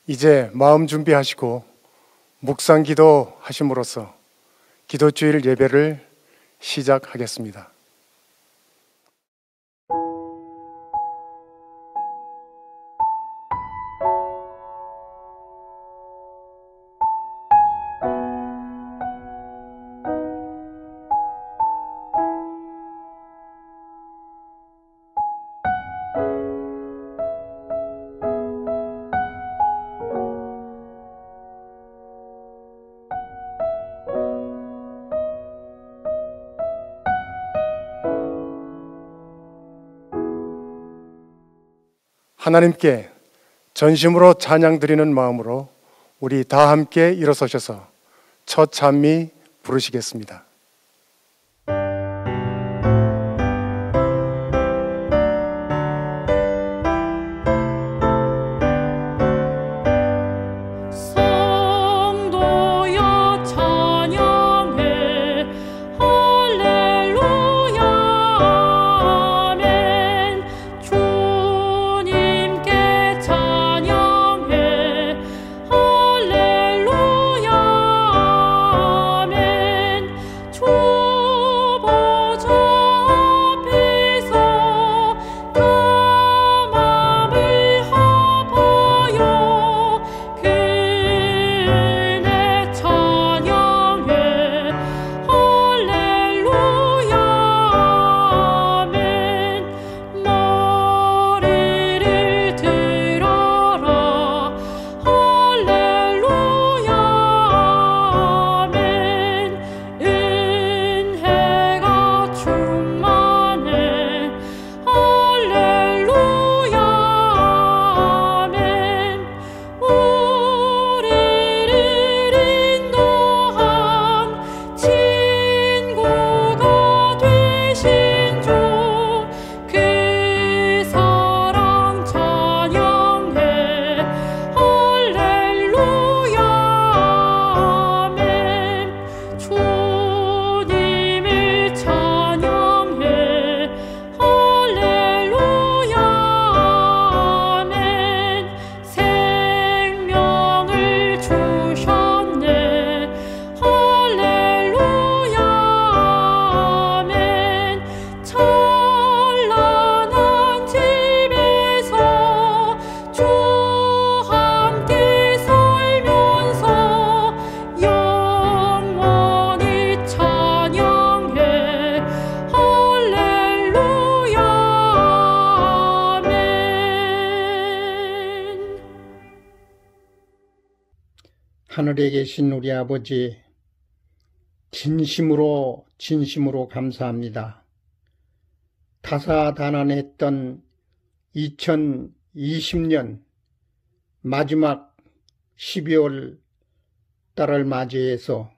이제 마음 준비하시고 묵상 기도 하심으로써 기도주일 예배를 시작하겠습니다. 하나님께 전심으로 찬양 드리는 마음으로 우리 다 함께 일어서셔서 첫 찬미 부르시겠습니다. 하늘에 계신 우리 아버지, 진심으로 감사합니다. 다사다난했던 2020년 마지막 12월 달을 맞이해서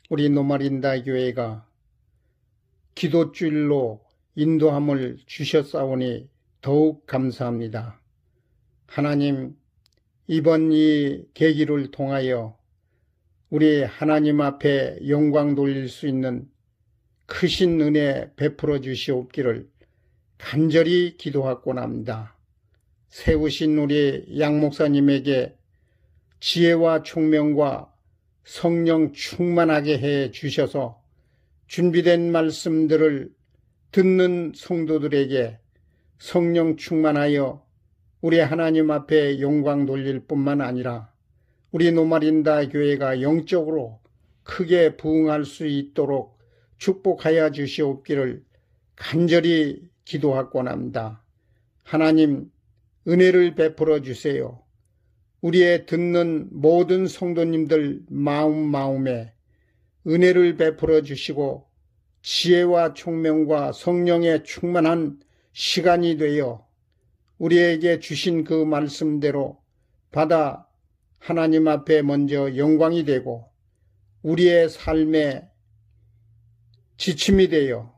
우리 노말인다 교회가 기도주일로 인도함을 주셨사오니 더욱 감사합니다. 하나님, 이번 이 계기를 통하여 우리 하나님 앞에 영광 돌릴 수 있는 크신 은혜 베풀어 주시옵기를 간절히 기도하곤 합니다. 세우신 우리 양 목사님에게 지혜와 총명과 성령 충만하게 해 주셔서 준비된 말씀들을 듣는 성도들에게 성령 충만하여 우리 하나님 앞에 영광 돌릴 뿐만 아니라 우리 노말인다 교회가 영적으로 크게 부흥할 수 있도록 축복하여 주시옵기를 간절히 기도하곤 합니다. 하나님, 은혜를 베풀어 주세요. 우리의 듣는 모든 성도님들 마음에 은혜를 베풀어 주시고 지혜와 총명과 성령의 충만한 시간이 되어 우리에게 주신 그 말씀대로 받아 하나님 앞에 먼저 영광이 되고 우리의 삶에 지침이 되어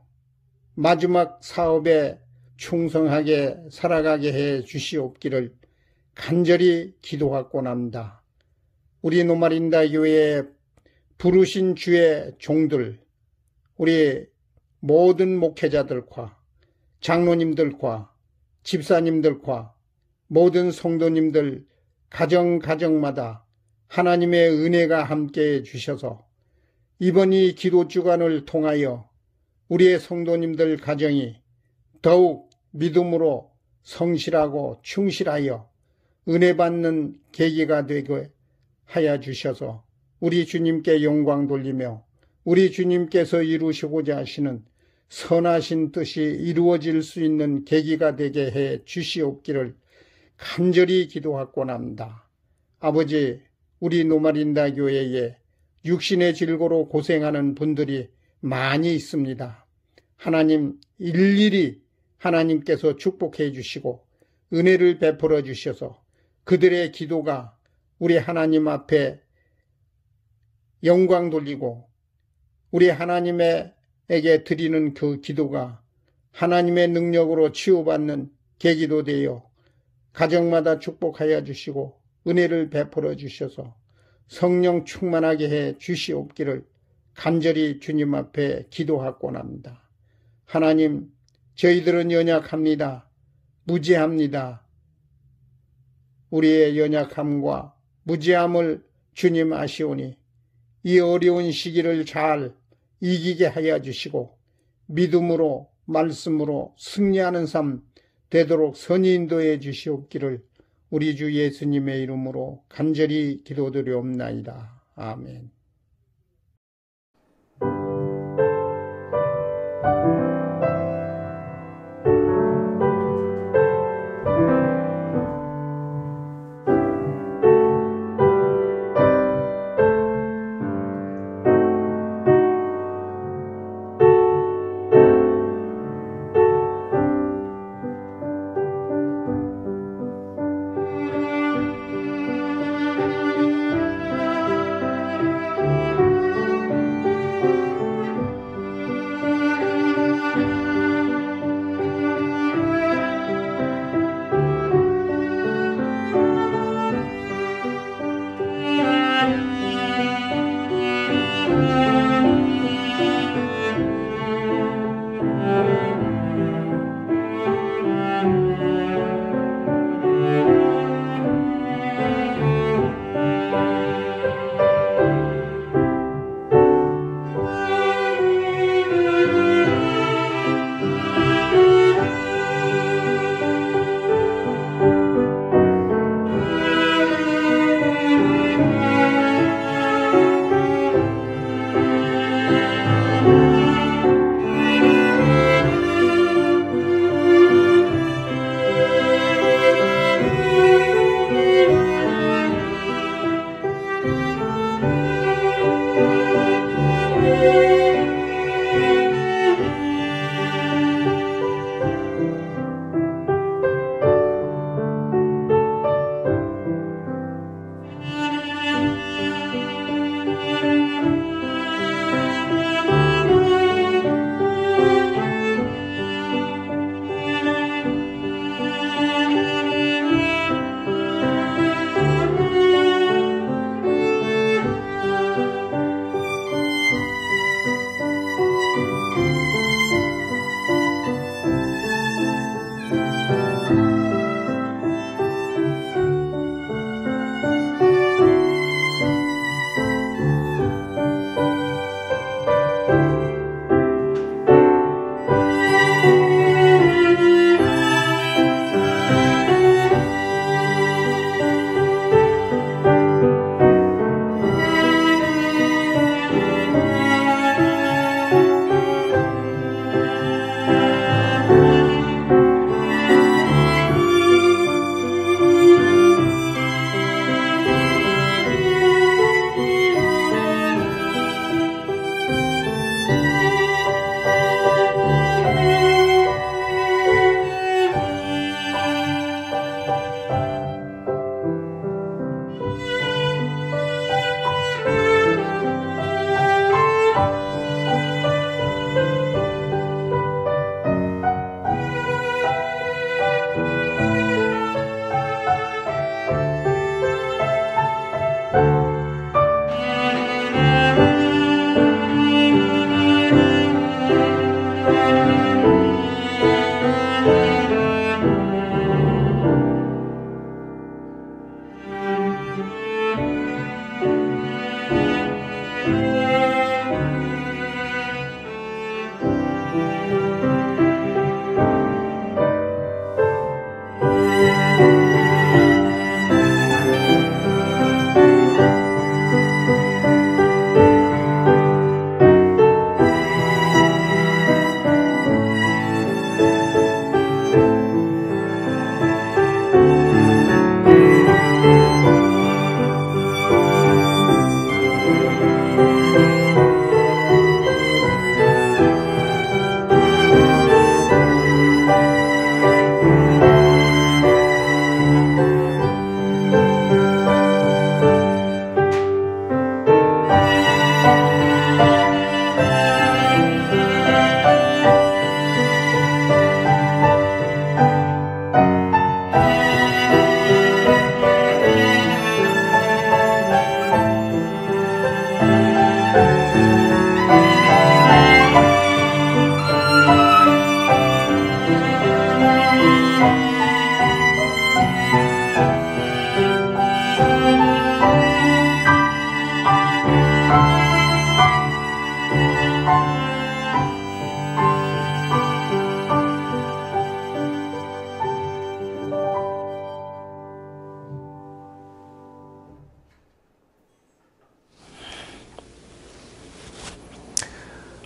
마지막 사업에 충성하게 살아가게 해 주시옵기를 간절히 기도하곤 합니다. 우리 노말인다 교회의 부르신 주의 종들, 우리 모든 목회자들과 장로님들과 집사님들과 모든 성도님들 가정마다 하나님의 은혜가 함께해 주셔서 이번 이 기도 주간을 통하여 우리의 성도님들 가정이 더욱 믿음으로 성실하고 충실하여 은혜 받는 계기가 되게 하여 주셔서 우리 주님께 영광 돌리며 우리 주님께서 이루시고자 하시는 선하신 뜻이 이루어질 수 있는 계기가 되게 해 주시옵기를 간절히 기도하곤 합니다. 아버지, 우리 노말인다 교회에 육신의 질고로 고생하는 분들이 많이 있습니다. 하나님, 일일이 하나님께서 축복해 주시고 은혜를 베풀어 주셔서 그들의 기도가 우리 하나님 앞에 영광 돌리고 우리 하나님에게 드리는 그 기도가 하나님의 능력으로 치유받는 계기도 되어 가정마다 축복하여 주시고 은혜를 베풀어 주셔서 성령 충만하게 해 주시옵기를 간절히 주님 앞에 기도하곤 합니다. 하나님, 저희들은 연약합니다. 무지합니다. 우리의 연약함과 무지함을 주님 아시오니 이 어려운 시기를 잘 이기게 하여 주시고 믿음으로 말씀으로 승리하는 삶 되도록 선히 인도해 주시옵기를 우리 주 예수님의 이름으로 간절히 기도드리옵나이다. 아멘.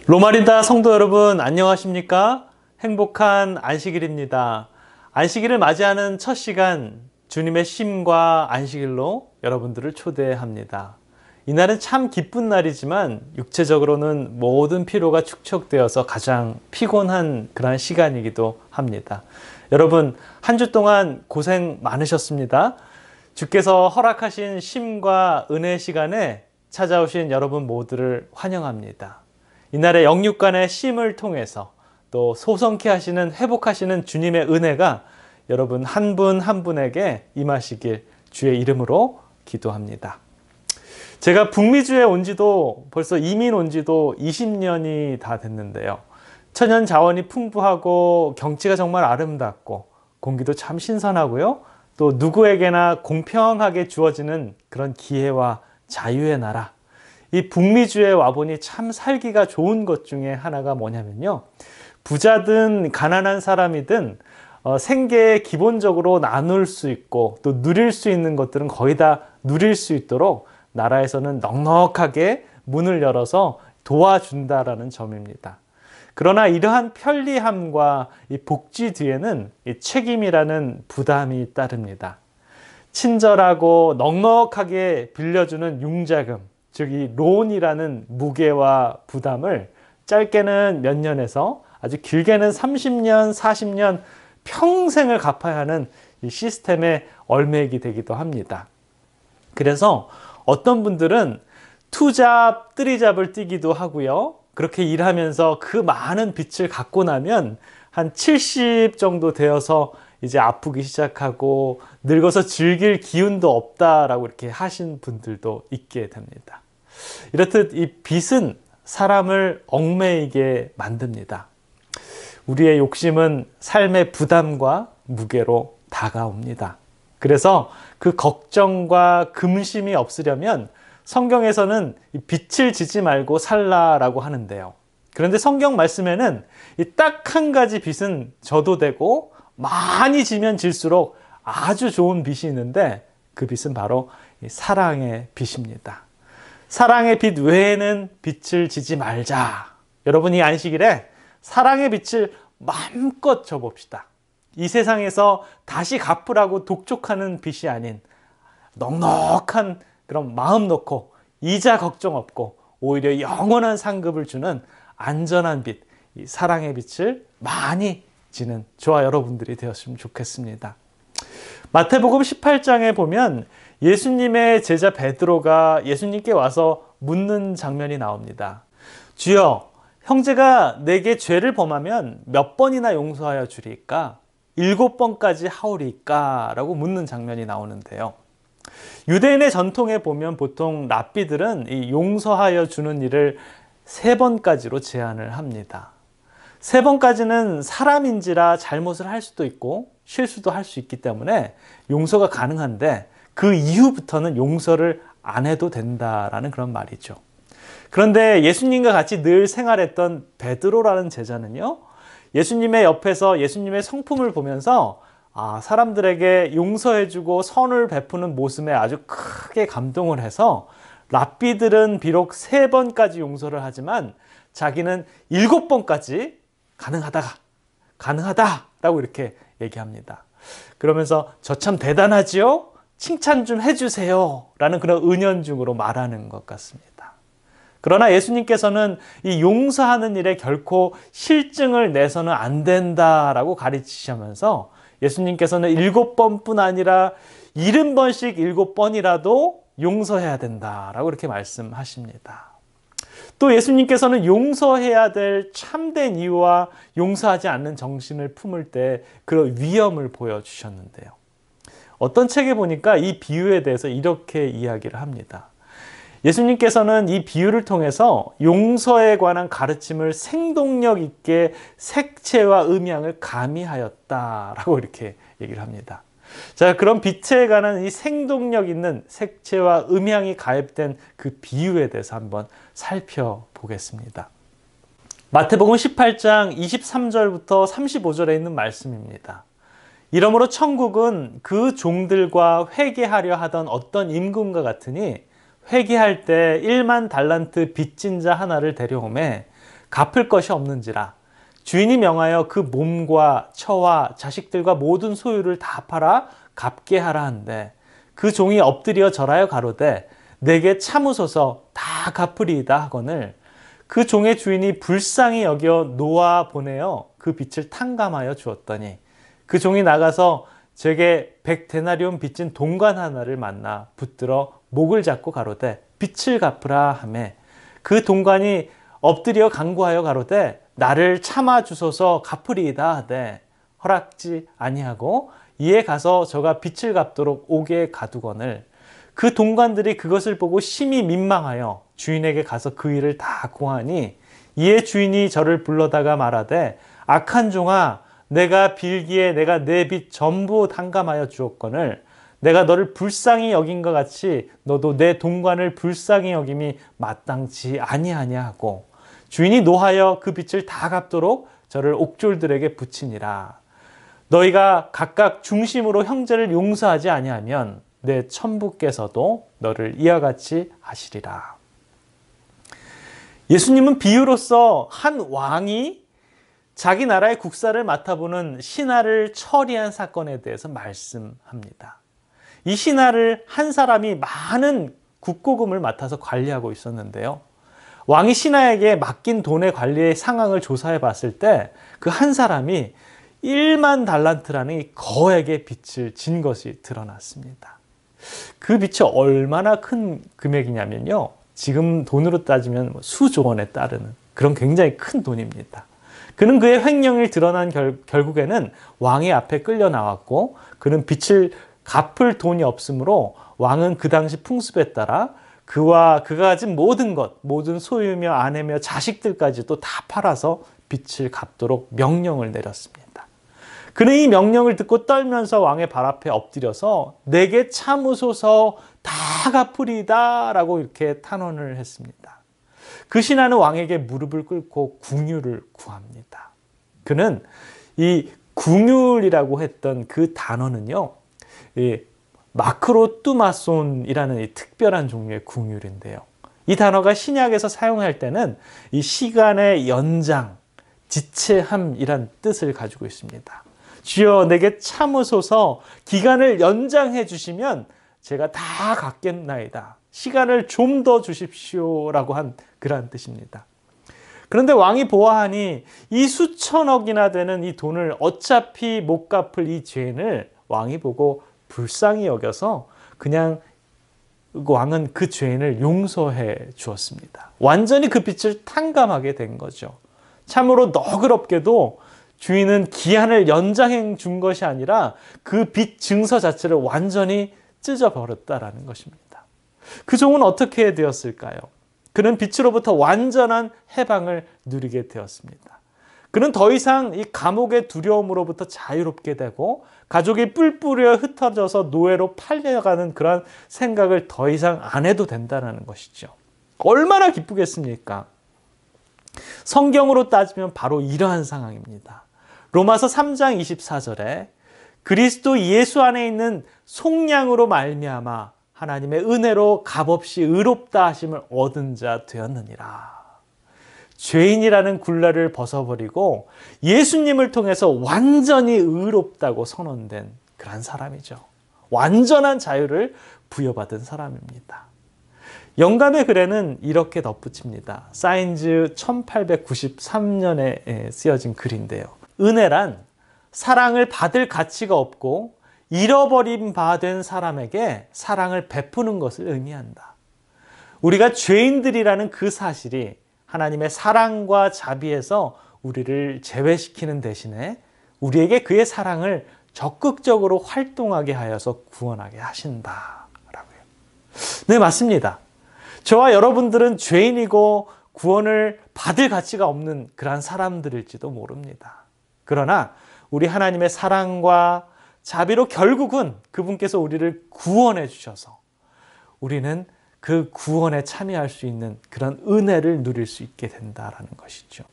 로마린다 성도 여러분, 안녕하십니까? 행복한 안식일입니다. 안식일을 맞이하는 첫 시간, 주님의 쉼과 안식일로 여러분들을 초대합니다. 이날은 참 기쁜 날이지만 육체적으로는 모든 피로가 축적되어서 가장 피곤한 그런 시간이기도 합니다. 여러분, 한 주 동안 고생 많으셨습니다. 주께서 허락하신 쉼과 은혜 시간에 찾아오신 여러분 모두를 환영합니다. 이날의 영육간의 쉼을 통해서 또 소성케 하시는, 회복하시는 주님의 은혜가 여러분 한 분 한 분에게 임하시길 주의 이름으로 기도합니다. 제가 북미주에 온 지도 벌써 이민 온 지도 20년이 다 됐는데요. 천연 자원이 풍부하고 경치가 정말 아름답고 공기도 참 신선하고요. 또 누구에게나 공평하게 주어지는 그런 기회와 자유의 나라. 이 북미주에 와보니 참 살기가 좋은 것 중에 하나가 뭐냐면요. 부자든 가난한 사람이든 생계에 기본적으로 나눌 수 있고 또 누릴 수 있는 것들은 거의 다 누릴 수 있도록 나라에서는 넉넉하게 문을 열어서 도와준다라는 점입니다. 그러나 이러한 편리함과 이 복지 뒤에는 이 책임이라는 부담이 따릅니다. 친절하고 넉넉하게 빌려주는 융자금, 즉 이 론이라는 무게와 부담을 짧게는 몇 년에서 아주 길게는 30년, 40년 평생을 갚아야 하는 이 시스템의 얼매기 되기도 합니다. 그래서 어떤 분들은 투잡, 뜨리잡을 뛰기도 하고요. 그렇게 일하면서 그 많은 빚을 갚고 나면 한 70 정도 되어서 이제 아프기 시작하고 늙어서 즐길 기운도 없다라고 이렇게 하신 분들도 있게 됩니다. 이렇듯 이 빚은 사람을 얽매이게 만듭니다. 우리의 욕심은 삶의 부담과 무게로 다가옵니다. 그래서 그 걱정과 금심이 없으려면 성경에서는 빚을 지지 말고 살라라고 하는데요. 그런데 성경 말씀에는 딱 한 가지 빚은 져도 되고 많이 지면 질수록 아주 좋은 빚이 있는데 그 빚은 바로 사랑의 빚입니다. 사랑의 빚 외에는 빚을 지지 말자. 여러분, 이 안식일에 사랑의 빚을 마음껏 져봅시다. 이 세상에서 다시 갚으라고 독촉하는 빚이 아닌 넉넉한 그런 마음 놓고 이자 걱정 없고 오히려 영원한 상급을 주는 안전한 빚, 이 사랑의 빚을 많이 지는 저와 여러분들이 되었으면 좋겠습니다. 마태복음 18장에 보면 예수님의 제자 베드로가 예수님께 와서 묻는 장면이 나옵니다. 주여, 형제가 내게 죄를 범하면 몇 번이나 용서하여 주리까? 7번까지 하오리까? 라고 묻는 장면이 나오는데요. 유대인의 전통에 보면 보통 랍비들은 이 용서하여 주는 일을 3번까지로 제한을 합니다. 3번까지는 사람인지라 잘못을 할 수도 있고 실수도 할 수 있기 때문에 용서가 가능한데 그 이후부터는 용서를 안 해도 된다라는 그런 말이죠. 그런데 예수님과 같이 늘 생활했던 베드로라는 제자는요, 예수님의 옆에서 예수님의 성품을 보면서 사람들에게 용서해주고 선을 베푸는 모습에 아주 크게 감동을 해서 랍비들은 비록 3번까지 용서를 하지만 자기는 7번까지 가능하다라고 이렇게 얘기합니다. 그러면서 저 참 대단하지요? 칭찬 좀 해주세요 라는 그런 은연중으로 말하는 것 같습니다. 그러나 예수님께서는 이 용서하는 일에 결코 실증을 내서는 안 된다라고 가르치시면서 예수님께서는 7번뿐 아니라 70번씩 7번이라도 용서해야 된다라고 이렇게 말씀하십니다. 또 예수님께서는 용서해야 될 참된 이유와 용서하지 않는 정신을 품을 때 그런 위험을 보여주셨는데요. 어떤 책에 보니까 이 비유에 대해서 이렇게 이야기를 합니다. 예수님께서는 이 비유를 통해서 용서에 관한 가르침을 생동력 있게 색채와 음향을 가미하였다라고 이렇게 얘기를 합니다. 자, 그럼 빛에 관한 이 생동력 있는 색채와 음향이 가입된 그 비유에 대해서 한번 살펴보겠습니다. 마태복음 18장 23절부터 35절에 있는 말씀입니다. 이러므로 천국은 그 종들과 회개하려 하던 어떤 임금과 같으니 회개할 때 1만 달란트 빚진 자 하나를 데려오매 갚을 것이 없는지라 주인이 명하여 그 몸과 처와 자식들과 모든 소유를 다 팔아 갚게 하라 한데 그 종이 엎드려 절하여 가로되 내게 참으소서 다 갚으리이다 하거늘 그 종의 주인이 불쌍히 여겨 놓아 보내어 그 빚을 탕감하여 주었더니 그 종이 나가서 제게 100데나리온 빚진 동관 하나를 만나 붙들어 목을 잡고 가로되 빚을 갚으라 하매 그 동관이 엎드려 간구하여 가로되 나를 참아 주소서 갚으리이다 하되 허락지 아니하고 이에 가서 저가 빚을 갚도록 옥에 가두거늘 그 동관들이 그것을 보고 심히 민망하여 주인에게 가서 그 일을 다 고하니 이에 주인이 저를 불러다가 말하되 악한 종아 내가 빌기에 내가 내 빚 전부 탕감하여 주었거늘 내가 너를 불쌍히 여긴 것 같이 너도 내 동관을 불쌍히 여김이 마땅치 아니하냐 하고 주인이 노하여 그 빚을 다 갚도록 저를 옥졸들에게 붙이니라. 너희가 각각 중심으로 형제를 용서하지 아니하면 내 천부께서도 너를 이와 같이 하시리라. 예수님은 비유로서 한 왕이 자기 나라의 국사를 맡아보는 신하를 처리한 사건에 대해서 말씀합니다. 이 신하를 한 사람이 많은 국고금을 맡아서 관리하고 있었는데요. 왕이 신하에게 맡긴 돈의 관리의 상황을 조사해 봤을 때 그 한 사람이 1만 달란트라는 이 거액의 빚을 진 것이 드러났습니다. 그 빚이 얼마나 큰 금액이냐면요. 지금 돈으로 따지면 수조 원에 따르는 그런 굉장히 큰 돈입니다. 그는 그의 횡령이 드러난 결국에는 왕의 앞에 끌려 나왔고 그는 빚을 갚을 돈이 없으므로 왕은 그 당시 풍습에 따라 그가 가진 모든 것, 모든 소유며 아내며 자식들까지도 다 팔아서 빚을 갚도록 명령을 내렸습니다. 그는 이 명령을 듣고 떨면서 왕의 발 앞에 엎드려서 내게 참으소서 다 갚으리이다 라고 이렇게 탄원을 했습니다. 그 신하는 왕에게 무릎을 꿇고 궁유를 구합니다. 그는 이 궁율이라고 했던 그 단어는요, 이 마크로뚜마손이라는 이 특별한 종류의 궁율인데요. 이 단어가 신약에서 사용할 때는 이 시간의 연장, 지체함이란 뜻을 가지고 있습니다. 주여 내게 참으소서 기간을 연장해 주시면 제가 다 갚겠나이다. 시간을 좀 더 주십시오라고 한 그러한 뜻입니다. 그런데 왕이 보아하니 이 수천억이나 되는 이 돈을 어차피 못 갚을 이 죄인을 왕이 보고 불쌍히 여겨서 그냥 왕은 그 죄인을 용서해 주었습니다. 완전히 그 빚을 탕감하게 된 거죠. 참으로 너그럽게도 주인은 기한을 연장해 준 것이 아니라 그 빚 증서 자체를 완전히 찢어버렸다라는 것입니다. 그 종은 어떻게 되었을까요? 그는 빚으로부터 완전한 해방을 누리게 되었습니다. 그는 더 이상 이 감옥의 두려움으로부터 자유롭게 되고 가족이 뿔뿔이어 흩어져서 노예로 팔려가는 그런 생각을 더 이상 안 해도 된다는 것이죠. 얼마나 기쁘겠습니까? 성경으로 따지면 바로 이러한 상황입니다. 로마서 3장 24절에 그리스도 예수 안에 있는 속량으로 말미암아 하나님의 은혜로 값없이 의롭다 하심을 얻은 자 되었느니라. 죄인이라는 굴레를 벗어버리고 예수님을 통해서 완전히 의롭다고 선언된 그런 사람이죠. 완전한 자유를 부여받은 사람입니다. 영감의 글에는 이렇게 덧붙입니다. 사인즈 1893년에 쓰여진 글인데요. 은혜란 사랑을 받을 가치가 없고 잃어버린 바 된 사람에게 사랑을 베푸는 것을 의미한다. 우리가 죄인들이라는 그 사실이 하나님의 사랑과 자비에서 우리를 제외시키는 대신에 우리에게 그의 사랑을 적극적으로 활동하게 하여서 구원하게 하신다라고요. 네, 맞습니다. 저와 여러분들은 죄인이고 구원을 받을 가치가 없는 그러한 사람들일지도 모릅니다. 그러나 우리 하나님의 사랑과 자비로 결국은 그분께서 우리를 구원해 주셔서 우리는 그 구원에 참여할 수 있는 그런 은혜를 누릴 수 있게 된다라는 것이죠.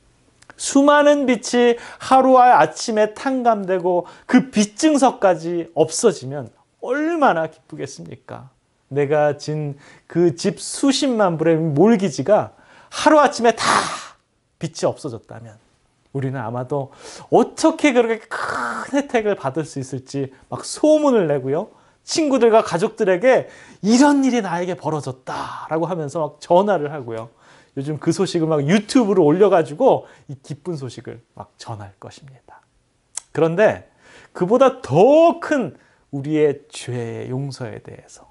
수많은 빚이 하루와 아침에 탕감되고 그 빚증서까지 없어지면 얼마나 기쁘겠습니까? 내가 진 그 집 수십만 불의 몰기지가 하루아침에 다 빚이 없어졌다면 우리는 아마도 어떻게 그렇게 큰 혜택을 받을 수 있을지 막 소문을 내고요. 친구들과 가족들에게 이런 일이 나에게 벌어졌다라고 하면서 막 전화를 하고요. 요즘 그 소식을 막 유튜브로 올려가지고 이 기쁜 소식을 막 전할 것입니다. 그런데 그보다 더 큰 우리의 죄의 용서에 대해서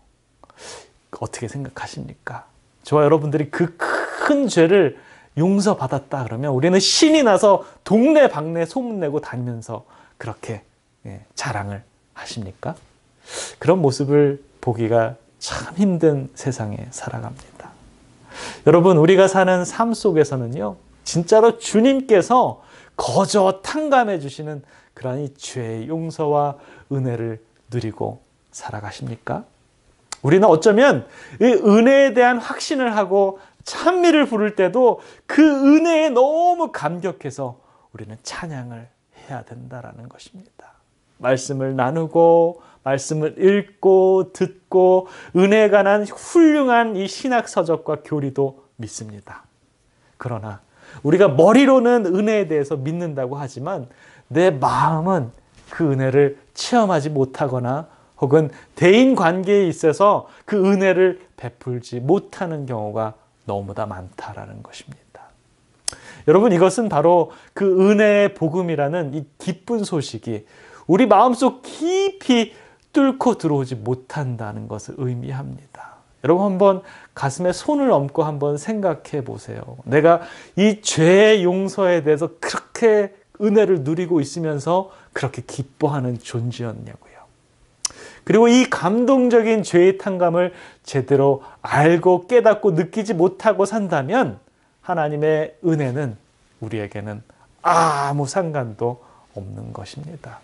어떻게 생각하십니까? 저와 여러분들이 그 큰 죄를 용서받았다 그러면 우리는 신이 나서 동네 방네 소문내고 다니면서 그렇게 자랑을 하십니까? 그런 모습을 보기가 참 힘든 세상에 살아갑니다. 여러분, 우리가 사는 삶 속에서는요, 진짜로 주님께서 거저 탕감해 주시는 그러한 이 죄의 용서와 은혜를 누리고 살아가십니까? 우리는 어쩌면 이 은혜에 대한 확신을 하고 찬미를 부를 때도 그 은혜에 너무 감격해서 우리는 찬양을 해야 된다라는 것입니다. 말씀을 나누고 말씀을 읽고 듣고 은혜에 관한 훌륭한 이 신학 서적과 교리도 믿습니다. 그러나 우리가 머리로는 은혜에 대해서 믿는다고 하지만 내 마음은 그 은혜를 체험하지 못하거나 혹은 대인 관계에 있어서 그 은혜를 베풀지 못하는 경우가 너무나 많다라는 것입니다. 여러분, 이것은 바로 그 은혜의 복음이라는 이 기쁜 소식이 우리 마음속 깊이 뚫고 들어오지 못한다는 것을 의미합니다. 여러분, 한번 가슴에 손을 얹고 한번 생각해 보세요. 내가 이 죄의 용서에 대해서 그렇게 은혜를 누리고 있으면서 그렇게 기뻐하는 존재였냐고요. 그리고 이 감동적인 죄의 탕감을 제대로 알고 깨닫고 느끼지 못하고 산다면 하나님의 은혜는 우리에게는 아무 상관도 없는 것입니다.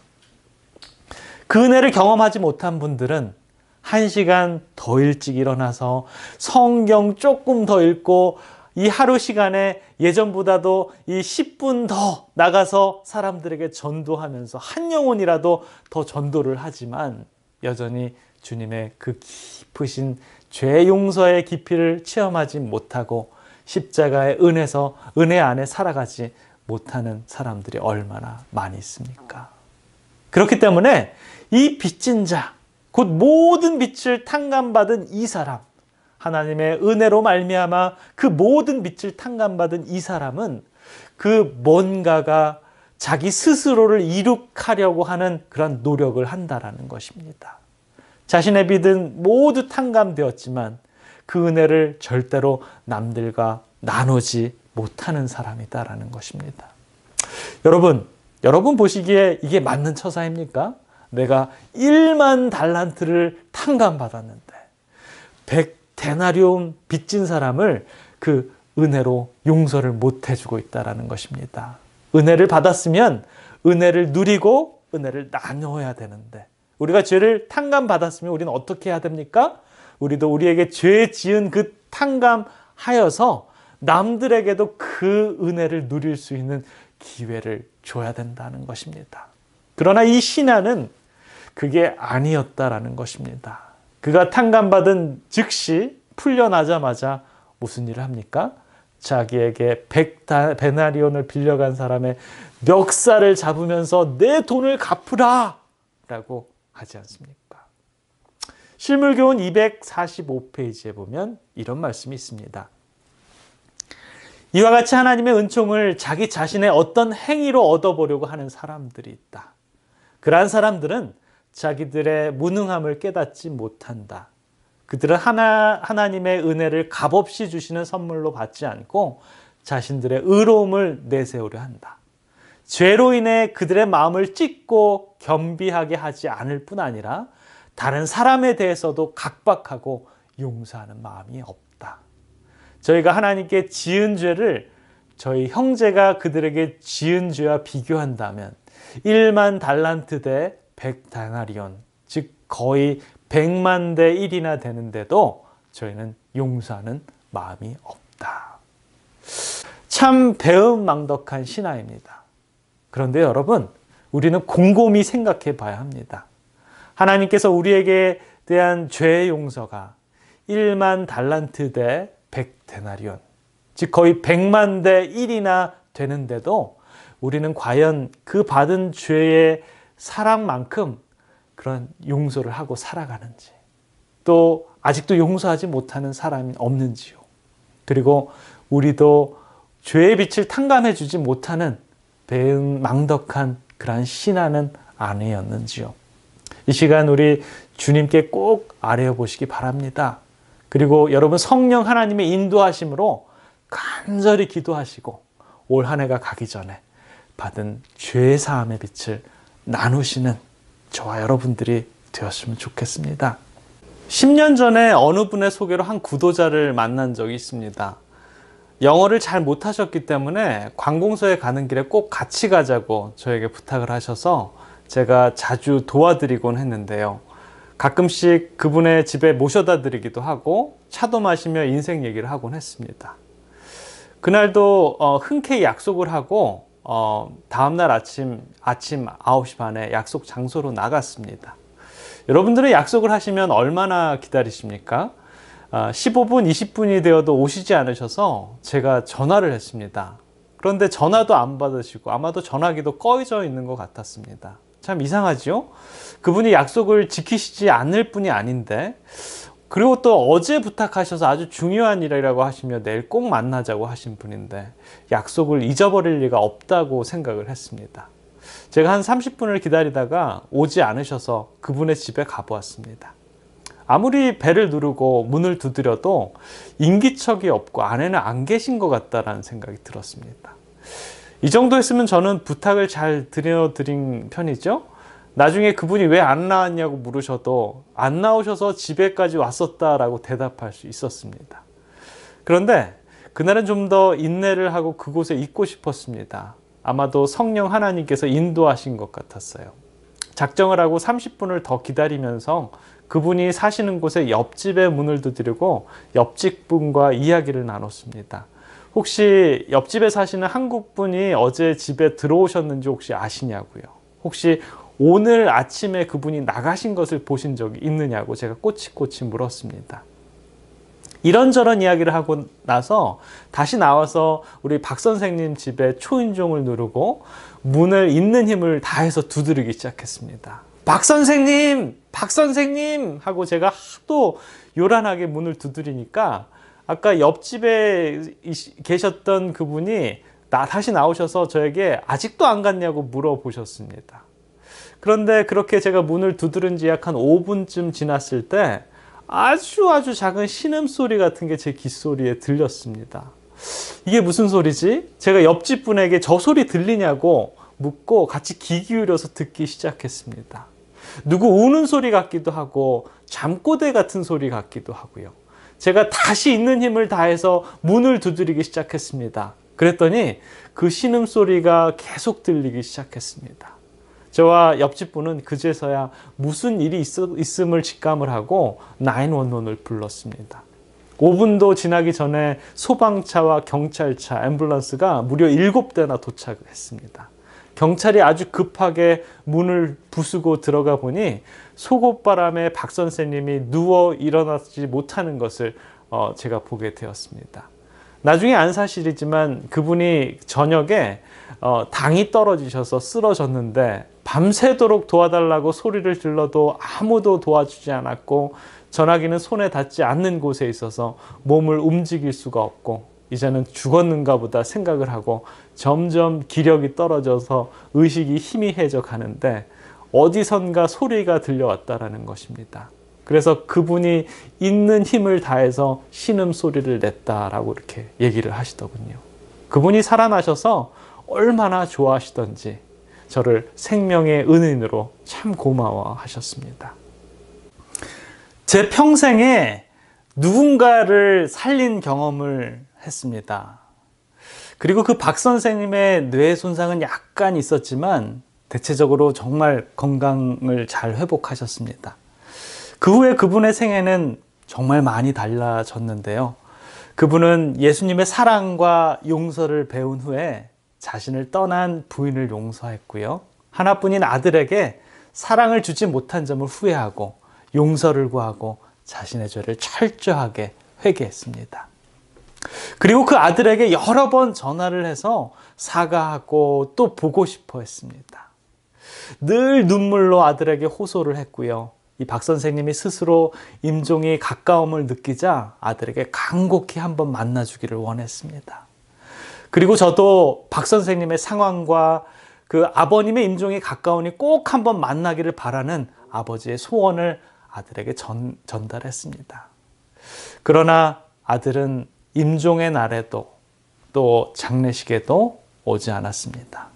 그 은혜를 경험하지 못한 분들은 1시간 더 일찍 일어나서 성경 조금 더 읽고 이 하루 시간에 예전보다도 이 10분 더 나가서 사람들에게 전도하면서 한 영혼이라도 더 전도를 하지만 여전히 주님의 그 깊으신 죄 용서의 깊이를 체험하지 못하고 십자가의 은혜 안에 살아가지 못하는 사람들이 얼마나 많이 있습니까? 그렇기 때문에 이 빚진 자, 곧 모든 빚을 탕감받은 이 사람, 하나님의 은혜로 말미암아 그 모든 빚을 탕감받은 이 사람은 그 뭔가가 자기 스스로를 이룩하려고 하는 그런 노력을 한다라는 것입니다. 자신의 빚은 모두 탕감되었지만 그 은혜를 절대로 남들과 나누지 못하는 사람이다라는 것입니다. 여러분 보시기에 이게 맞는 처사입니까? 내가 1만 달란트를 탕감받았는데 100데나리온 빚진 사람을 그 은혜로 용서를 못 해주고 있다는 것입니다. 은혜를 받았으면 은혜를 누리고 은혜를 나누어야 되는데 우리가 죄를 탕감받았으면 우리는 어떻게 해야 됩니까? 우리도 우리에게 죄 지은 그 탕감하여서 남들에게도 그 은혜를 누릴 수 있는 기회를 줘야 된다는 것입니다. 그러나 이 신하는 그게 아니었다라는 것입니다. 그가 탕감받은 즉시 풀려나자마자 무슨 일을 합니까? 자기에게 100데나리온을 빌려간 사람의 멱살을 잡으면서 내 돈을 갚으라 라고 하지 않습니까? 실물교훈 245페이지에 보면 이런 말씀이 있습니다. 이와 같이 하나님의 은총을 자기 자신의 어떤 행위로 얻어보려고 하는 사람들이 있다. 그러한 사람들은 자기들의 무능함을 깨닫지 못한다. 그들은 하나님의 은혜를 값없이 주시는 선물로 받지 않고 자신들의 의로움을 내세우려 한다. 죄로 인해 그들의 마음을 찢고 겸비하게 하지 않을 뿐 아니라 다른 사람에 대해서도 각박하고 용서하는 마음이 없다. 저희가 하나님께 지은 죄를 저희 형제가 그들에게 지은 죄와 비교한다면 1만 달란트 대 100데나리온, 즉 거의 100만 대 1이나 되는데도 저희는 용서하는 마음이 없다. 참 배은망덕한 신하입니다. 그런데 여러분, 우리는 곰곰이 생각해 봐야 합니다. 하나님께서 우리에게 대한 죄의 용서가 1만 달란트 대 100데나리온, 즉 거의 100만 대 1이나 되는데도 우리는 과연 그 받은 죄의 사랑만큼 그런 용서를 하고 살아가는지, 또 아직도 용서하지 못하는 사람이 없는지요. 그리고 우리도 죄의 빛을 탕감해 주지 못하는 배은망덕한 그러한 신하는 아니었는지요. 이 시간 우리 주님께 꼭 아뢰어 보시기 바랍니다. 그리고 여러분 성령 하나님의 인도하심으로 간절히 기도하시고 올 한 해가 가기 전에 받은 죄 사함의 빛을 나누시는 저와 여러분들이 되었으면 좋겠습니다. 10년 전에 어느 분의 소개로 한 구도자를 만난 적이 있습니다. 영어를 잘 못하셨기 때문에 관공서에 가는 길에 꼭 같이 가자고 저에게 부탁을 하셔서 제가 자주 도와드리곤 했는데요. 가끔씩 그분의 집에 모셔다 드리기도 하고 차도 마시며 인생 얘기를 하곤 했습니다. 그날도 흔쾌히 약속을 하고 다음날 아침 9시 반에 약속 장소로 나갔습니다. 여러분들은 약속을 하시면 얼마나 기다리십니까? 15분, 20분이 되어도 오시지 않으셔서 제가 전화를 했습니다. 그런데 전화도 안 받으시고 아마도 전화기도 꺼져 있는 것 같았습니다. 참 이상하죠? 그분이 약속을 지키시지 않을 분이 아닌데, 그리고 또 어제 부탁하셔서 아주 중요한 일이라고 하시며 내일 꼭 만나자고 하신 분인데 약속을 잊어버릴 리가 없다고 생각을 했습니다. 제가 한 30분을 기다리다가 오지 않으셔서 그분의 집에 가보았습니다. 아무리 벨을 누르고 문을 두드려도 인기척이 없고 안에는 안 계신 것 같다라는 생각이 들었습니다. 이 정도 했으면 저는 부탁을 잘 드린 편이죠. 나중에 그분이 왜 안 나왔냐고 물으셔도 안 나오셔서 집에까지 왔었다라고 대답할 수 있었습니다. 그런데 그날은 좀 더 인내를 하고 그곳에 있고 싶었습니다. 아마도 성령 하나님께서 인도하신 것 같았어요. 작정을 하고 30분을 더 기다리면서 그분이 사시는 곳에 옆집에 문을 두드리고 옆집 분과 이야기를 나눴습니다. 혹시 옆집에 사시는 한국 분이 어제 집에 들어오셨는지 혹시 아시냐고요. 혹시 오늘 아침에 그분이 나가신 것을 보신 적이 있느냐고 제가 꼬치꼬치 물었습니다. 이런저런 이야기를 하고 나서 다시 나와서 우리 박 선생님 집에 초인종을 누르고 문을 있는 힘을 다해서 두드리기 시작했습니다. 박 선생님! 박 선생님! 하고 제가 하도 요란하게 문을 두드리니까 아까 옆집에 계셨던 그분이 다시 나오셔서 저에게 아직도 안 갔냐고 물어보셨습니다. 그런데 그렇게 제가 문을 두드린 지 약 한 5분쯤 지났을 때 아주 작은 신음소리 같은 게 제 귓소리에 들렸습니다. 이게 무슨 소리지? 제가 옆집 분에게 저 소리 들리냐고 묻고 같이 귀 기울여서 듣기 시작했습니다. 누구 우는 소리 같기도 하고 잠꼬대 같은 소리 같기도 하고요. 제가 다시 있는 힘을 다해서 문을 두드리기 시작했습니다. 그랬더니 그 신음소리가 계속 들리기 시작했습니다. 저와 옆집 분은 그제서야 무슨 일이 있음을 직감을 하고 911을 불렀습니다. 5분도 지나기 전에 소방차와 경찰차, 앰뷸런스가 무려 7대나 도착했습니다. 경찰이 아주 급하게 문을 부수고 들어가 보니 속옷바람에 박 선생님이 누워 일어나지 못하는 것을 제가 보게 되었습니다. 나중에 안 사실이지만 그분이 저녁에 당이 떨어지셔서 쓰러졌는데 밤새도록 도와달라고 소리를 질러도 아무도 도와주지 않았고 전화기는 손에 닿지 않는 곳에 있어서 몸을 움직일 수가 없고 이제는 죽었는가 보다 생각을 하고 점점 기력이 떨어져서 의식이 희미해져 가는데 어디선가 소리가 들려왔다라는 것입니다. 그래서 그분이 있는 힘을 다해서 신음소리를 냈다라고 이렇게 얘기를 하시더군요. 그분이 살아나셔서 얼마나 좋아하시던지 저를 생명의 은인으로 참 고마워하셨습니다. 제 평생에 누군가를 살린 경험을 했습니다. 그리고 그 박 선생님의 뇌 손상은 약간 있었지만 대체적으로 정말 건강을 잘 회복하셨습니다. 그 후에 그분의 생애는 정말 많이 달라졌는데요. 그분은 예수님의 사랑과 용서를 배운 후에 자신을 떠난 부인을 용서했고요. 하나뿐인 아들에게 사랑을 주지 못한 점을 후회하고 용서를 구하고 자신의 죄를 철저하게 회개했습니다. 그리고 그 아들에게 여러 번 전화를 해서 사과하고 또 보고 싶어 했습니다. 늘 눈물로 아들에게 호소를 했고요. 이 박 선생님이 스스로 임종이 가까움을 느끼자 아들에게 간곡히 한번 만나주기를 원했습니다. 그리고 저도 박 선생님의 상황과 그 아버님의 임종이 가까우니 꼭 한번 만나기를 바라는 아버지의 소원을 아들에게 전달했습니다. 그러나 아들은 임종의 날에도 또 장례식에도 오지 않았습니다.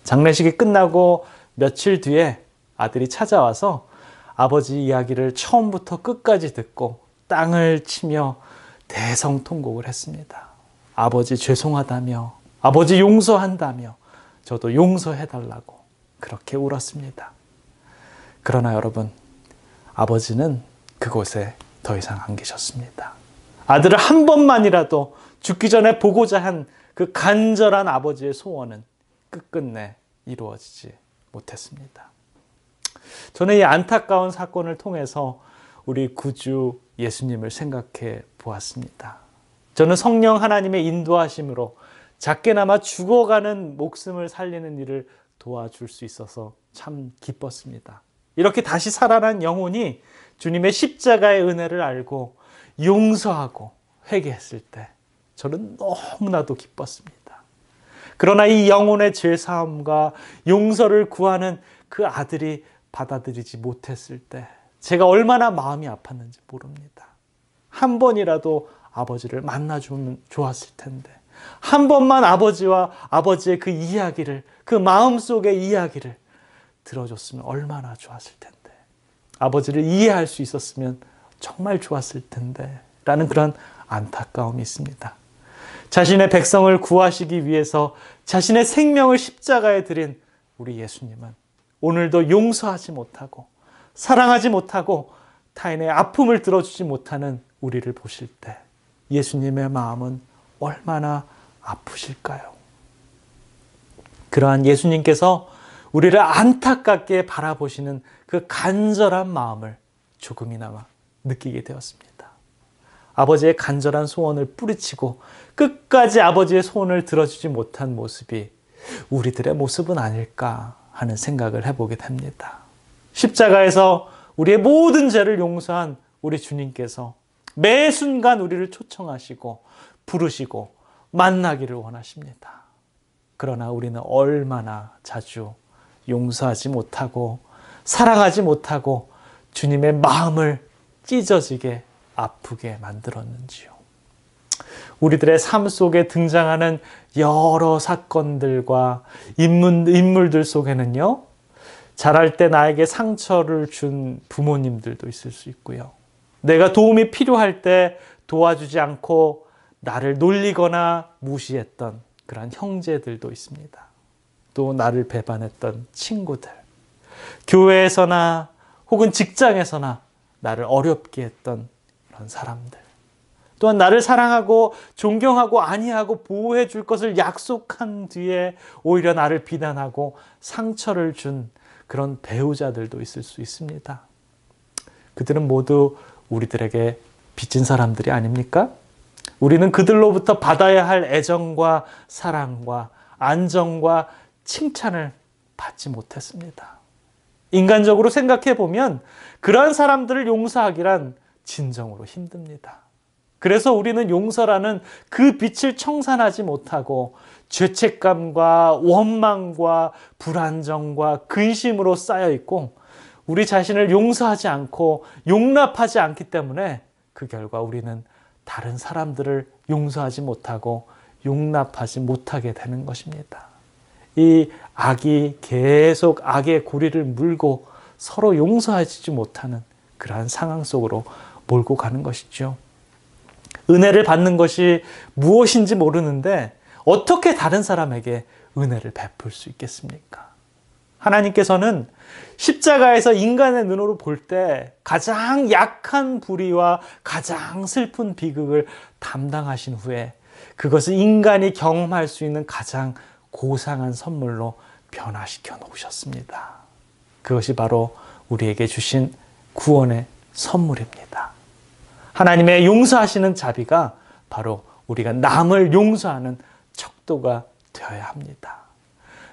장례식이 끝나고 며칠 뒤에 아들이 찾아와서 아버지 이야기를 처음부터 끝까지 듣고 땅을 치며 대성통곡을 했습니다. 아버지 죄송하다며, 아버지 용서한다며, 저도 용서해달라고 그렇게 울었습니다. 그러나 여러분, 아버지는 그곳에 더 이상 안 계셨습니다. 아들을 한 번만이라도 죽기 전에 보고자 한 그 간절한 아버지의 소원은 끝끝내 이루어지지 못했습니다. 저는 이 안타까운 사건을 통해서 우리 구주 예수님을 생각해 보았습니다. 저는 성령 하나님의 인도하심으로 작게나마 죽어가는 목숨을 살리는 일을 도와줄 수 있어서 참 기뻤습니다. 이렇게 다시 살아난 영혼이 주님의 십자가의 은혜를 알고 용서하고 회개했을 때 저는 너무나도 기뻤습니다. 그러나 이 영혼의 죄사함과 용서를 구하는 그 아들이 받아들이지 못했을 때 제가 얼마나 마음이 아팠는지 모릅니다. 한 번이라도 아버지를 만나주면 좋았을 텐데, 한 번만 아버지와 아버지의 그 이야기를, 그 마음속의 이야기를 들어줬으면 얼마나 좋았을 텐데, 아버지를 이해할 수 있었으면 정말 좋았을 텐데 라는 그런 안타까움이 있습니다. 자신의 백성을 구하시기 위해서 자신의 생명을 십자가에 드린 우리 예수님은 오늘도 용서하지 못하고 사랑하지 못하고 타인의 아픔을 들어주지 못하는 우리를 보실 때 예수님의 마음은 얼마나 아프실까요? 그러한 예수님께서 우리를 안타깝게 바라보시는 그 간절한 마음을 조금이나마 느끼게 되었습니다. 아버지의 간절한 소원을 뿌리치고 끝까지 아버지의 소원을 들어주지 못한 모습이 우리들의 모습은 아닐까 하는 생각을 해보게 됩니다. 십자가에서 우리의 모든 죄를 용서한 우리 주님께서 매 순간 우리를 초청하시고 부르시고 만나기를 원하십니다. 그러나 우리는 얼마나 자주 용서하지 못하고 사랑하지 못하고 주님의 마음을 찢어지게 아프게 만들었는지요. 우리들의 삶 속에 등장하는 여러 사건들과 인물들 속에는요, 자랄 때 나에게 상처를 준 부모님들도 있을 수 있고요. 내가 도움이 필요할 때 도와주지 않고 나를 놀리거나 무시했던 그런 형제들도 있습니다. 또 나를 배반했던 친구들, 교회에서나 혹은 직장에서나 나를 어렵게 했던 그런 사람들, 또한 나를 사랑하고 존경하고 안위하고 보호해 줄 것을 약속한 뒤에 오히려 나를 비난하고 상처를 준 그런 배우자들도 있을 수 있습니다. 그들은 모두 우리들에게 빚진 사람들이 아닙니까? 우리는 그들로부터 받아야 할 애정과 사랑과 안정과 칭찬을 받지 못했습니다. 인간적으로 생각해 보면 그러한 사람들을 용서하기란 진정으로 힘듭니다. 그래서 우리는 용서라는 그 빛을 청산하지 못하고 죄책감과 원망과 불안정과 근심으로 쌓여 있고 우리 자신을 용서하지 않고 용납하지 않기 때문에 그 결과 우리는 다른 사람들을 용서하지 못하고 용납하지 못하게 되는 것입니다. 이 악이 계속 악의 고리를 물고 서로 용서하지 못하는 그러한 상황 속으로 몰고 가는 것이죠. 은혜를 받는 것이 무엇인지 모르는데 어떻게 다른 사람에게 은혜를 베풀 수 있겠습니까? 하나님께서는 십자가에서 인간의 눈으로 볼 때 가장 약한 불의와 가장 슬픈 비극을 담당하신 후에 그것을 인간이 경험할 수 있는 가장 고상한 선물로 변화시켜 놓으셨습니다. 그것이 바로 우리에게 주신 구원의 선물입니다. 하나님의 용서하시는 자비가 바로 우리가 남을 용서하는 척도가 되어야 합니다.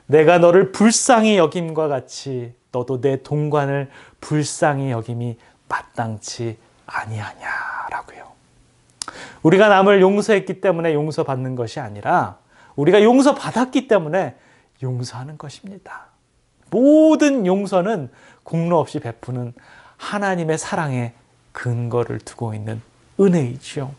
내가 너를 불쌍히 여김과 같이 너도 내 동관을 불쌍히 여김이 마땅치 아니하냐라고요. 우리가 남을 용서했기 때문에 용서받는 것이 아니라 우리가 용서받았기 때문에 용서하는 것입니다. 모든 용서는 공로 없이 베푸는 하나님의 사랑에 근거를 두고 있는 은혜이지요.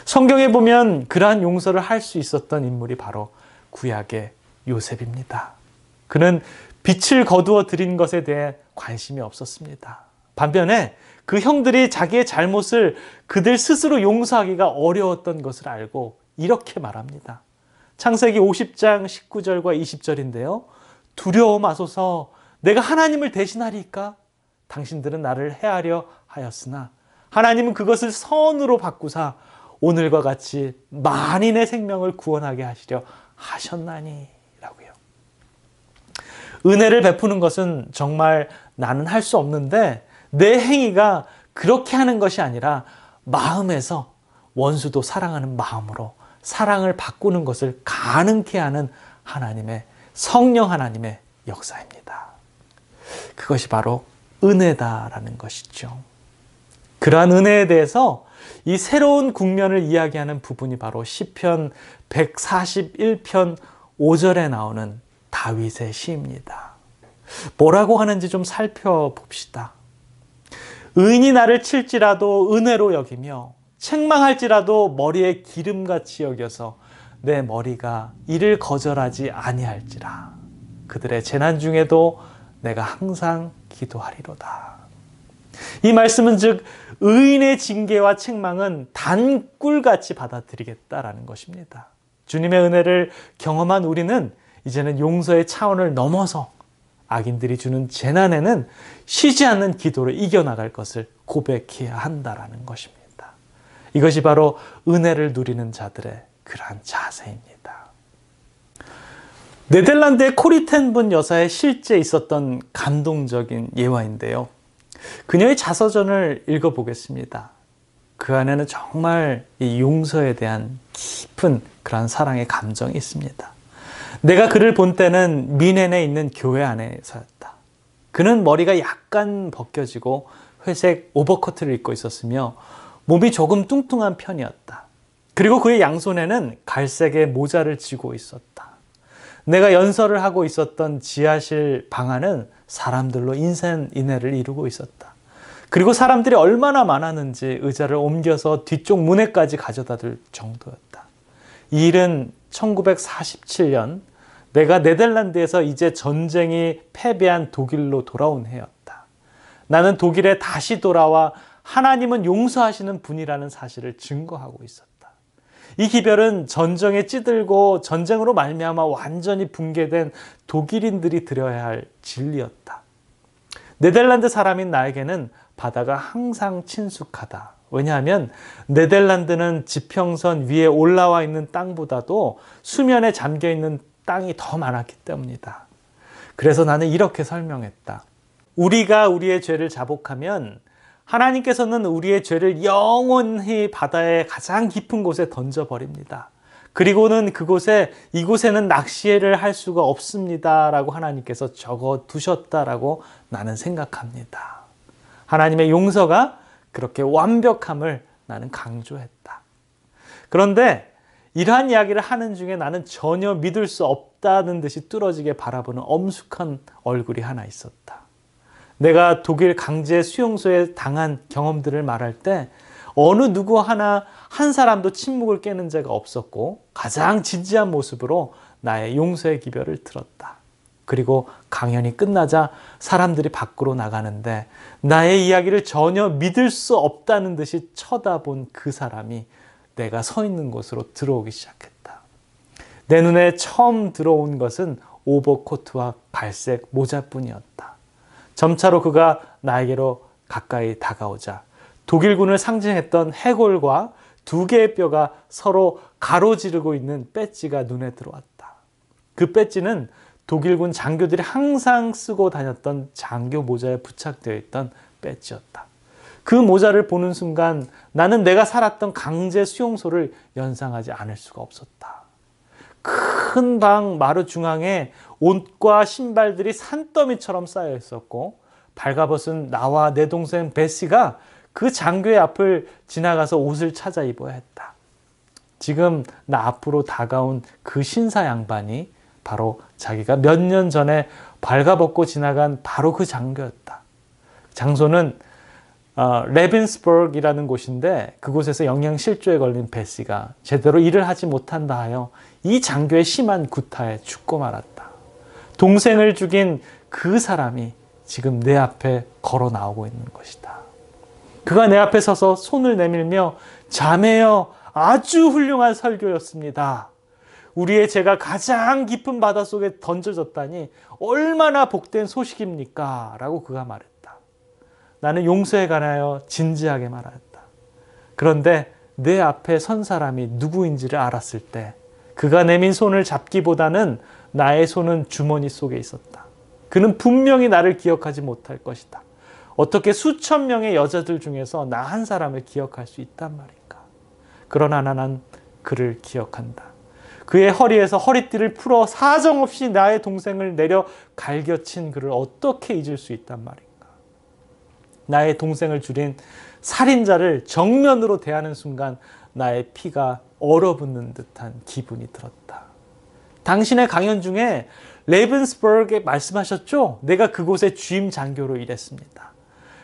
성경에 보면 그러한 용서를 할 수 있었던 인물이 바로 구약의 요셉입니다. 그는 빛을 거두어 들인 것에 대해 관심이 없었습니다. 반면에 그 형들이 자기의 잘못을 그들 스스로 용서하기가 어려웠던 것을 알고 이렇게 말합니다. 창세기 50장 19절과 20절인데요. 두려워 마소서, 내가 하나님을 대신하리까? 당신들은 나를 해하려 하였으나 하나님은 그것을 선으로 바꾸사 오늘과 같이 만인의 생명을 구원하게 하시려 하셨나니 라고요. 은혜를 베푸는 것은 정말 나는 할 수 없는데 내 행위가 그렇게 하는 것이 아니라 마음에서 원수도 사랑하는 마음으로 사랑을 바꾸는 것을 가능케 하는 하나님의 성령 하나님의 역사입니다. 그것이 바로 은혜다라는 것이죠. 그러한 은혜에 대해서 이 새로운 국면을 이야기하는 부분이 바로 시편 141편 5절에 나오는 다윗의 시입니다. 뭐라고 하는지 좀 살펴봅시다. 의인이 나를 칠지라도 은혜로 여기며 책망할지라도 머리에 기름같이 여겨서 내 머리가 이를 거절하지 아니할지라. 그들의 재난 중에도 내가 항상 기도하리로다. 이 말씀은 즉 의인의 징계와 책망은 단 꿀같이 받아들이겠다라는 것입니다. 주님의 은혜를 경험한 우리는 이제는 용서의 차원을 넘어서 악인들이 주는 재난에는 쉬지 않는 기도로 이겨나갈 것을 고백해야 한다라는 것입니다. 이것이 바로 은혜를 누리는 자들의 그러한 자세입니다. 네덜란드의 코리 텐 분 여사의 실제 있었던 감동적인 예화인데요. 그녀의 자서전을 읽어보겠습니다. 그 안에는 정말 이 용서에 대한 깊은 그런 사랑의 감정이 있습니다. 내가 그를 본 때는 미넨에 있는 교회 안에서였다. 그는 머리가 약간 벗겨지고 회색 오버코트를 입고 있었으며 몸이 조금 뚱뚱한 편이었다. 그리고 그의 양손에는 갈색의 모자를 쥐고 있었다. 내가 연설을 하고 있었던 지하실 방 안은 사람들로 인산인해를 이루고 있었다. 그리고 사람들이 얼마나 많았는지 의자를 옮겨서 뒤쪽 문에까지 가져다 둘 정도였다. 이 일은 1947년 내가 네덜란드에서 이제 전쟁이 패배한 독일로 돌아온 해였다. 나는 독일에 다시 돌아와 하나님은 용서하시는 분이라는 사실을 증거하고 있었다. 이 기별은 전쟁에 찌들고 전쟁으로 말미암아 완전히 붕괴된 독일인들이 들어야 할 진리였다. 네덜란드 사람인 나에게는 바다가 항상 친숙하다. 왜냐하면 네덜란드는 지평선 위에 올라와 있는 땅보다도 수면에 잠겨 있는 땅이 더 많았기 때문이다. 그래서 나는 이렇게 설명했다. 우리가 우리의 죄를 자복하면 하나님께서는 우리의 죄를 영원히 바다의 가장 깊은 곳에 던져버립니다. 그리고는 이곳에는 낚시를 할 수가 없습니다 라고 하나님께서 적어두셨다라고 나는 생각합니다. 하나님의 용서가 그렇게 완벽함을 나는 강조했다. 그런데 이러한 이야기를 하는 중에 나는 전혀 믿을 수 없다는 듯이 뚫어지게 바라보는 엄숙한 얼굴이 하나 있었다. 내가 독일 강제 수용소에 당한 경험들을 말할 때 어느 누구 한 사람도 침묵을 깨는 자가 없었고 가장 진지한 모습으로 나의 용서의 기별을 들었다. 그리고 강연이 끝나자 사람들이 밖으로 나가는데 나의 이야기를 전혀 믿을 수 없다는 듯이 쳐다본 그 사람이 내가 서 있는 곳으로 들어오기 시작했다. 내 눈에 처음 들어온 것은 오버코트와 갈색 모자뿐이었다. 점차로 그가 나에게로 가까이 다가오자 독일군을 상징했던 해골과 두 개의 뼈가 서로 가로지르고 있는 배지가 눈에 들어왔다. 그 배지는 독일군 장교들이 항상 쓰고 다녔던 장교 모자에 부착되어 있던 배지였다. 그 모자를 보는 순간 나는 내가 살았던 강제 수용소를 연상하지 않을 수가 없었다. 큰 방 마루 중앙에 옷과 신발들이 산더미처럼 쌓여 있었고 발가벗은 나와 내 동생 베시가 그 장교의 앞을 지나가서 옷을 찾아 입어야 했다. 지금 나 앞으로 다가온 그 신사 양반이 바로 자기가 몇 년 전에 발가벗고 지나간 바로 그 장교였다. 장소는 레빈스버그이라는 곳인데 그곳에서 영양실조에 걸린 베시가 제대로 일을 하지 못한다 하여 이 장교의 심한 구타에 죽고 말았다. 동생을 죽인 그 사람이 지금 내 앞에 걸어 나오고 있는 것이다. 그가 내 앞에 서서 손을 내밀며 자매여 아주 훌륭한 설교였습니다. 우리의 죄가 가장 깊은 바닷속에 던져졌다니 얼마나 복된 소식입니까? 라고 그가 말했다. 나는 용서에 관하여 진지하게 말하였다. 그런데 내 앞에 선 사람이 누구인지를 알았을 때 그가 내민 손을 잡기보다는 나의 손은 주머니 속에 있었다. 그는 분명히 나를 기억하지 못할 것이다. 어떻게 수천 명의 여자들 중에서 나 한 사람을 기억할 수 있단 말인가. 그러나 나는 그를 기억한다. 그의 허리에서 허리띠를 풀어 사정없이 나의 동생을 내려 갈겨친 그를 어떻게 잊을 수 있단 말인가. 나의 동생을 죽인 살인자를 정면으로 대하는 순간 나의 피가 얼어붙는 듯한 기분이 들었다. 당신의 강연 중에 레븐스버그에 말씀하셨죠? 내가 그곳에 주임 장교로 일했습니다.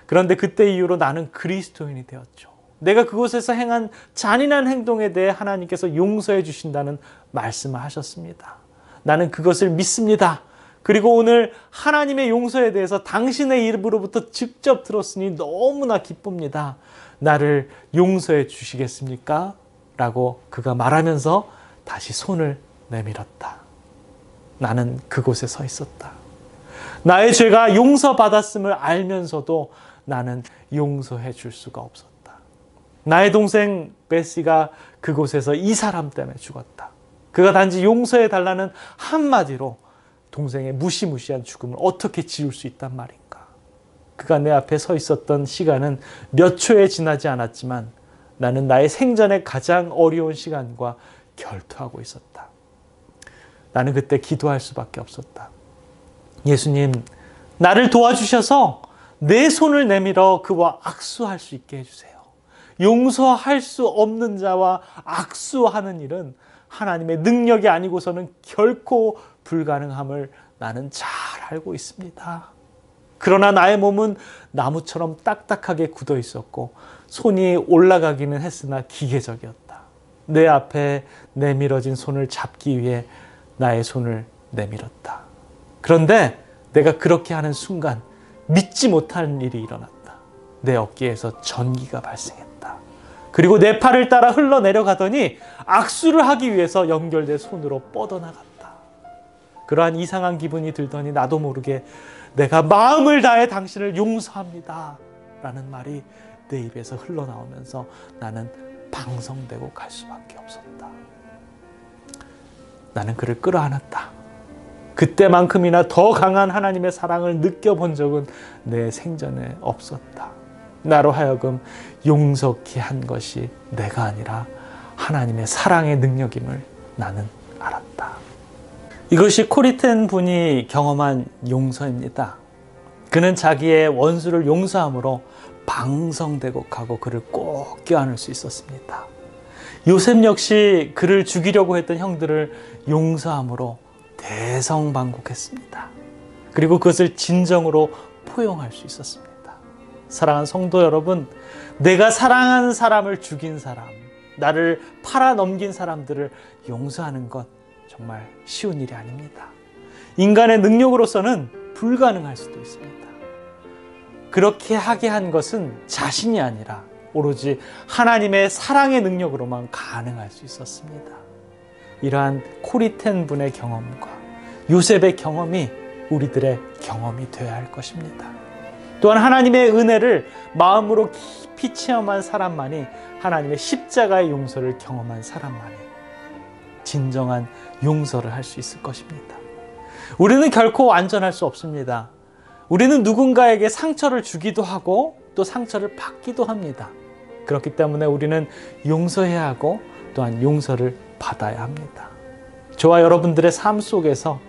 그런데 그때 이후로 나는 그리스도인이 되었죠. 내가 그곳에서 행한 잔인한 행동에 대해 하나님께서 용서해 주신다는 말씀을 하셨습니다. 나는 그것을 믿습니다. 그리고 오늘 하나님의 용서에 대해서 당신의 입으로부터 직접 들었으니 너무나 기쁩니다. 나를 용서해 주시겠습니까? 라고 그가 말하면서 다시 손을 내밀었다. 나는 그곳에 서 있었다. 나의 죄가 용서받았음을 알면서도 나는 용서해 줄 수가 없었다. 나의 동생 베시가 그곳에서 이 사람 때문에 죽었다. 그가 단지 용서해 달라는 한마디로 동생의 무시무시한 죽음을 어떻게 지울 수 있단 말인가. 그가 내 앞에 서 있었던 시간은 몇 초에 지나지 않았지만 나는 나의 생전에 가장 어려운 시간과 결투하고 있었다. 나는 그때 기도할 수밖에 없었다. 예수님, 나를 도와주셔서 내 손을 내밀어 그와 악수할 수 있게 해주세요. 용서할 수 없는 자와 악수하는 일은 하나님의 능력이 아니고서는 결코 불가능함을 나는 잘 알고 있습니다. 그러나 나의 몸은 나무처럼 딱딱하게 굳어 있었고 손이 올라가기는 했으나 기계적이었다. 내 앞에 내밀어진 손을 잡기 위해 나의 손을 내밀었다. 그런데 내가 그렇게 하는 순간 믿지 못하는 일이 일어났다. 내 어깨에서 전기가 발생했다. 그리고 내 팔을 따라 흘러내려가더니 악수를 하기 위해서 연결된 손으로 뻗어나갔다. 그러한 이상한 기분이 들더니 나도 모르게 내가 마음을 다해 당신을 용서합니다 라는 말이 내 입에서 흘러나오면서 나는 방성되고 갈 수밖에 없었다. 나는 그를 끌어안았다. 그때만큼이나 더 강한 하나님의 사랑을 느껴본 적은 내 생전에 없었다. 나로 하여금 용서케 한 것이 내가 아니라 하나님의 사랑의 능력임을 나는 알았다. 이것이 코리텐 분이 경험한 용서입니다. 그는 자기의 원수를 용서함으로 방성되고 가고 그를 꼭 껴안을 수 있었습니다. 요셉 역시 그를 죽이려고 했던 형들을 용서함으로 대성방국했습니다. 그리고 그것을 진정으로 포용할 수 있었습니다. 사랑하는 성도 여러분, 내가 사랑하는 사람을 죽인 사람, 나를 팔아넘긴 사람들을 용서하는 것 정말 쉬운 일이 아닙니다. 인간의 능력으로서는 불가능할 수도 있습니다. 그렇게 하게 한 것은 자신이 아니라 오로지 하나님의 사랑의 능력으로만 가능할 수 있었습니다. 이러한 코리텐 분의 경험과 요셉의 경험이 우리들의 경험이 되어야 할 것입니다. 또한 하나님의 은혜를 마음으로 깊이 체험한 사람만이 하나님의 십자가의 용서를 경험한 사람만이 진정한 용서를 할 수 있을 것입니다. 우리는 결코 완전할 수 없습니다. 우리는 누군가에게 상처를 주기도 하고 또 상처를 받기도 합니다. 그렇기 때문에 우리는 용서해야 하고 또한 용서를 받아야 합니다. 저와 여러분들의 삶 속에서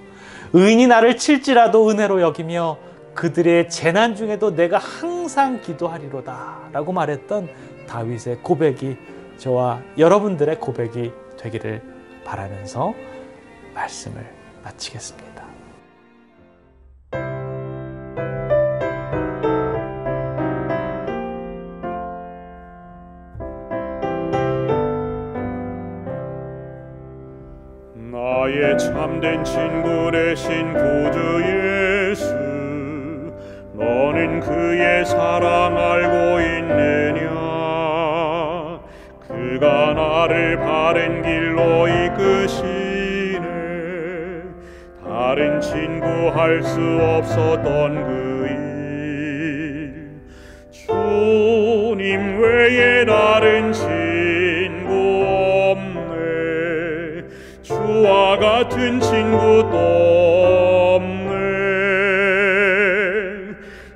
의인이 나를 칠지라도 은혜로 여기며 그들의 재난 중에도 내가 항상 기도하리로다 라고 말했던 다윗의 고백이 저와 여러분들의 고백이 되기를 바라면서 말씀을 마치겠습니다. 나의 참된 친구 되신 구주 예수, 너는 그의 사랑 알고 있느냐? 그가 나를 바른 길로 이끄시네. 다른 친구 할 수 없었던 그 일, 주님 외에 다른 친구 없네. 주와 같은 친구도 없네.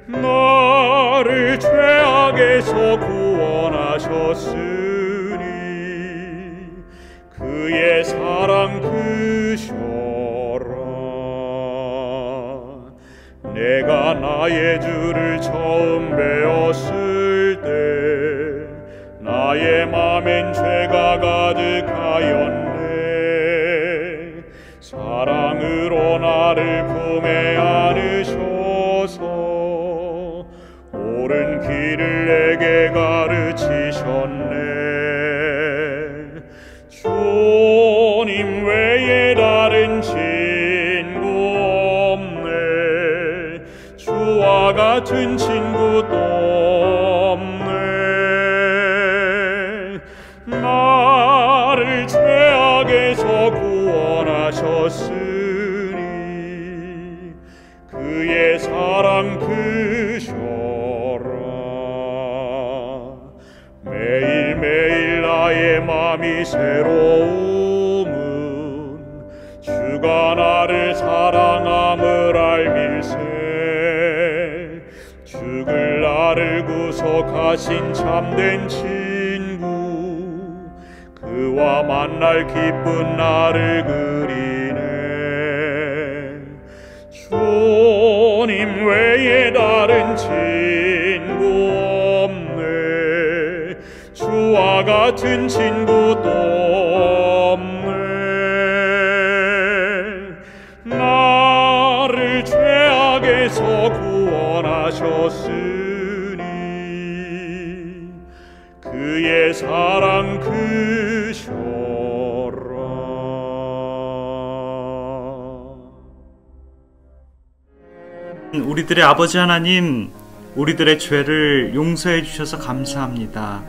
나를 죄악에서 구원하셨으니 그의 사랑 크셔라. 내가 나의 주를 처음 배웠을 때 나의 맘엔 죄가 가득하였네. 사랑으로 나를 품에 안으셔서 옳은 길을 내게 가르치셨네. 주님 외에 다른 친구 없네. 주와 같은 친구도 없네. 나를 죄악에서 구원하셨으니 그의 사랑 크셔라. 매일매일 나의 맘이 새로움은 주가 나를 사랑함을 알밀세. 죽을 나를 구속하신 참된 친구, 그와 만날 기쁜 나를 그리네. 주님 외에 다른 친구 없네. 주와 같은 친구도 없네. 나를 죄악에서 구원하셨으니 그의 사랑 크셔라. 우리들의 아버지 하나님, 우리들의 죄를 용서해 주셔서 감사합니다.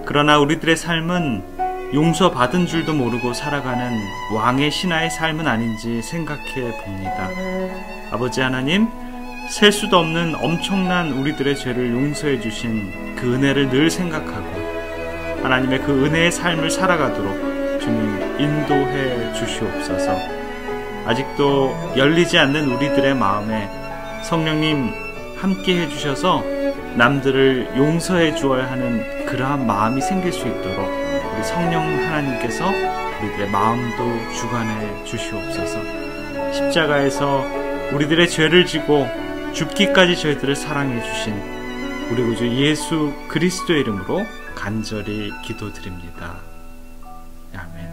그러나 우리들의 삶은 용서받은 줄도 모르고 살아가는 왕의 신하의 삶은 아닌지 생각해 봅니다. 아버지 하나님, 셀 수도 없는 엄청난 우리들의 죄를 용서해 주신 그 은혜를 늘 생각하고 하나님의 그 은혜의 삶을 살아가도록 주님 인도해 주시옵소서. 아직도 열리지 않는 우리들의 마음에 성령님 함께 해주셔서 남들을 용서해 주어야 하는 그러한 마음이 생길 수 있도록 우리 성령 하나님께서 우리들의 마음도 주관해 주시옵소서. 십자가에서 우리들의 죄를 지고 죽기까지 저희들을 사랑해 주신 우리 구주 예수 그리스도의 이름으로 간절히 기도드립니다. 아멘.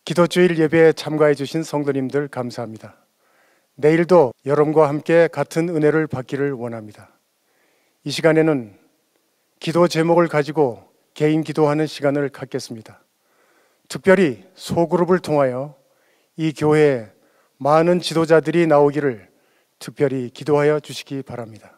기도주일 예배에 참가해 주신 성도님들 감사합니다. 내일도 여러분과 함께 같은 은혜를 받기를 원합니다. 이 시간에는 기도 제목을 가지고 개인 기도하는 시간을 갖겠습니다. 특별히 소그룹을 통하여 이 교회에 많은 지도자들이 나오기를 특별히 기도하여 주시기 바랍니다.